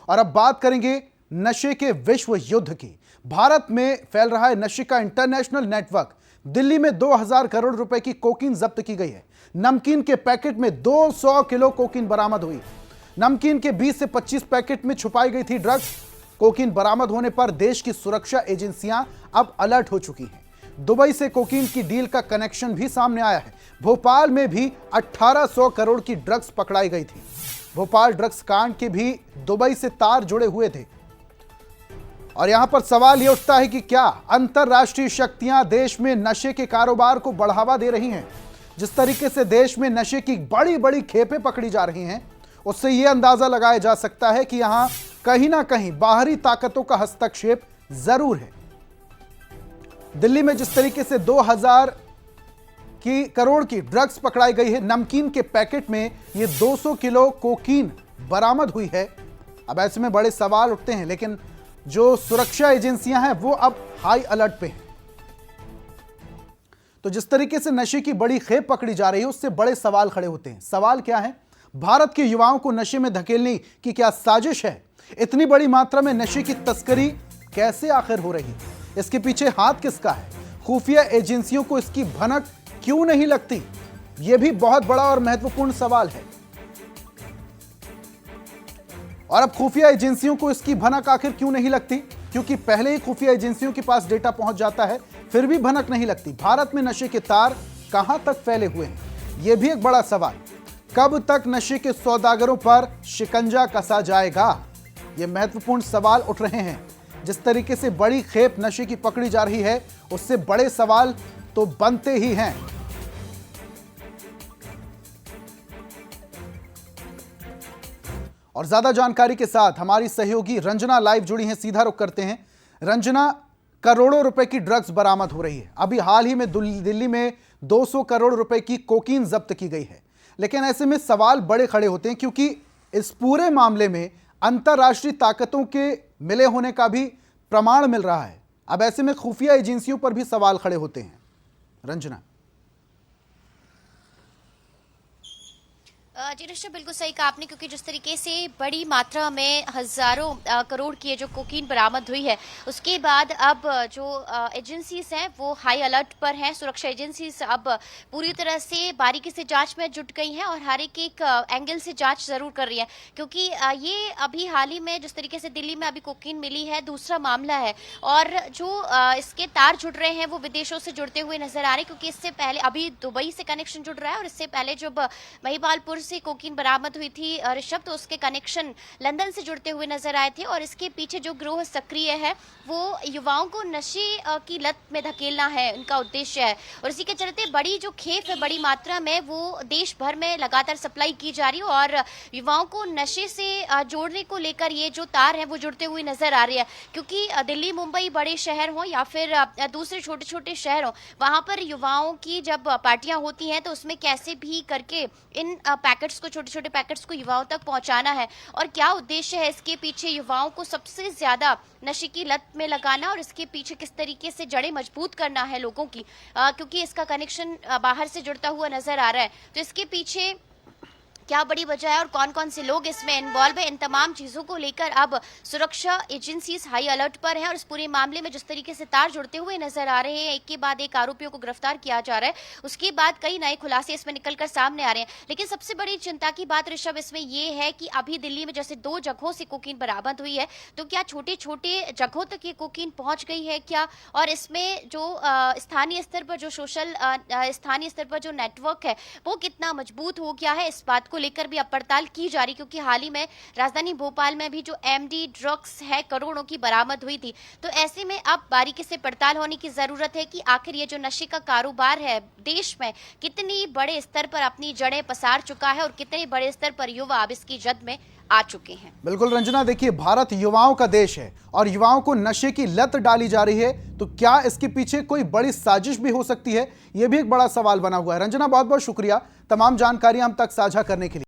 और अब बात करेंगे नशे के विश्व युद्ध की। भारत में फैल रहा है नशे का इंटरनेशनल नेटवर्क। दिल्ली में 2000 करोड़ रुपए की कोकीन जब्त की गई है। नमकीन के पैकेट में 200 किलो कोकीन बरामद हुई। नमकीन के 20 से 25 पैकेट में छुपाई गई थी ड्रग्स। कोकीन बरामद होने पर देश की सुरक्षा एजेंसियां अब अलर्ट हो चुकी हैं। दुबई से कोकीन की डील का कनेक्शन भी सामने आया है। भोपाल में भी 1800 करोड़ की ड्रग्स पकड़ाई गई थी। भोपाल ड्रग्स कांड के भी दुबई से तार जुड़े हुए थे। और यहां पर सवाल यह उठता है कि क्या अंतरराष्ट्रीय शक्तियां देश में नशे के कारोबार को बढ़ावा दे रही हैं? जिस तरीके से देश में नशे की बड़ी बड़ी खेपें पकड़ी जा रही हैं, उससे यह अंदाजा लगाया जा सकता है कि यहां कहीं ना कहीं बाहरी ताकतों का हस्तक्षेप जरूर है। दिल्ली में जिस तरीके से 2000 करोड़ की ड्रग्स पकड़ाई गई है, नमकीन के पैकेट में यह 200 किलो कोकीन बरामद हुई है। अब ऐसे में बड़े सवाल उठते हैं, लेकिन जो सुरक्षा एजेंसियां हैं वो अब हाई अलर्ट पे हैं। तो जिस तरीके से नशे की बड़ी खेप पकड़ी जा रही है, उससे बड़े सवाल खड़े होते हैं। सवाल क्या है? भारत के युवाओं को नशे में धकेलने की क्या साजिश है? इतनी बड़ी मात्रा में नशे की तस्करी कैसे आखिर हो रही? इसके पीछे हाथ किसका है? खुफिया एजेंसियों को इसकी भनक क्यों नहीं लगती? यह भी बहुत बड़ा और महत्वपूर्ण सवाल है। और अब खुफिया एजेंसियों को इसकी भनक आखिर क्यों नहीं लगती? क्योंकि पहले ही खुफिया एजेंसियों के पास डेटा पहुंच जाता है, फिर भी भनक नहीं लगती। भारत में नशे के तार कहां तक फैले हुए हैं, यह भी एक बड़ा सवाल। कब तक नशे के सौदागरों पर शिकंजा कसा जाएगा? यह महत्वपूर्ण सवाल उठ रहे हैं। जिस तरीके से बड़ी खेप नशे की पकड़ी जा रही है, उससे बड़े सवाल तो बनते ही हैं। और ज्यादा जानकारी के साथ हमारी सहयोगी रंजना लाइव जुड़ी हैं। सीधा रुख करते हैं। रंजना, करोड़ों रुपए की ड्रग्स बरामद हो रही है। अभी हाल ही में दिल्ली में 200 करोड़ रुपए की कोकीन जब्त की गई है। लेकिन ऐसे में सवाल बड़े खड़े होते हैं, क्योंकि इस पूरे मामले में अंतरराष्ट्रीय ताकतों के मिले होने का भी प्रमाण मिल रहा है। अब ऐसे में खुफिया एजेंसियों पर भी सवाल खड़े होते हैं। रंजना। जी ऋषभ, बिल्कुल सही कहा आपने, क्योंकि जिस तरीके से बड़ी मात्रा में हजारों करोड़ की जो कोकीन बरामद हुई है, उसके बाद अब जो एजेंसीज हैं वो हाई अलर्ट पर हैं। सुरक्षा एजेंसीज अब पूरी तरह से बारीकी से जांच में जुट गई हैं और हर एक एंगल से जांच जरूर कर रही है, क्योंकि ये अभी हाल ही में जिस तरीके से दिल्ली में अभी कोकीन मिली है, दूसरा मामला है। और जो इसके तार जुड़ रहे हैं वो विदेशों से जुड़ते हुए नजर आ रहे हैं, क्योंकि इससे पहले अभी दुबई से कनेक्शन जुड़ रहा है और इससे पहले जब महिपालपुर से कोकीन बरामद हुई थी ऋषभ, तो उसके कनेक्शन लंदन से जुड़ते हुए नजर आए थे। और इसके पीछे जो गिरोह सक्रिय है वो युवाओं को नशे की लत में धकेलना है, उनका उद्देश्य है। और इसी के चलते बड़ी जो खेप है, बड़ी मात्रा में वो देश भर में लगातार सप्लाई की जा रही है और युवाओं को नशे से जोड़ने को लेकर ये जो तार है वो जुड़ते हुए नजर आ रही है। क्योंकि दिल्ली, मुंबई बड़े शहर हों या फिर दूसरे छोटे छोटे शहर हों, वहां पर युवाओं की जब पार्टियां होती हैं तो उसमें कैसे भी करके इन पैकेट्स को, छोटे छोटे पैकेट्स को युवाओं तक पहुंचाना है। और क्या उद्देश्य है इसके पीछे? युवाओं को सबसे ज्यादा नशे की लत में लगाना और इसके पीछे किस तरीके से जड़ें मजबूत करना है लोगों की, क्योंकि इसका कनेक्शन बाहर से जुड़ता हुआ नजर आ रहा है। तो इसके पीछे क्या बड़ी वजह है और कौन कौन से लोग इसमें इन्वॉल्व है, इन तमाम चीजों को लेकर अब सुरक्षा एजेंसीज हाई अलर्ट पर हैं। और इस पूरे मामले में जिस तरीके से तार जुड़ते हुए नजर आ रहे हैं, एक के बाद एक आरोपियों को गिरफ्तार किया जा रहा है, उसके बाद कई नए खुलासे इसमें निकलकर सामने आ रहे हैं। लेकिन सबसे बड़ी चिंता की बात ऋषभ इसमें यह है कि अभी दिल्ली में जैसे 2 जगहों से कोकीन बरामद हुई है, तो क्या छोटे छोटे जगहों तक ये कोकीन पहुंच गई है क्या? और इसमें जो स्थानीय स्तर पर जो स्थानीय स्तर पर जो नेटवर्क है वो कितना मजबूत हो गया है, इस बात को लेकर भी अब पड़ताल की जा रही, क्योंकि हाल ही में राजधानी भोपाल में भी जो एमडी ड्रग्स है करोड़ों की बरामद हुई थी। तो ऐसे में अब बारीकी से पड़ताल होने की जरूरत है कि आखिर ये जो नशे का कारोबार है देश में कितनी बड़े स्तर पर अपनी जड़ें पसार चुका है और कितने बड़े स्तर पर युवा अब इसकी जद में आ चुके हैं। बिल्कुल रंजना, देखिए भारत युवाओं का देश है और युवाओं को नशे की लत डाली जा रही है, तो क्या इसके पीछे कोई बड़ी साजिश भी हो सकती है? यह भी एक बड़ा सवाल बना हुआ है। रंजना, बहुत बहुत शुक्रिया तमाम जानकारी हम तक साझा करने के लिए।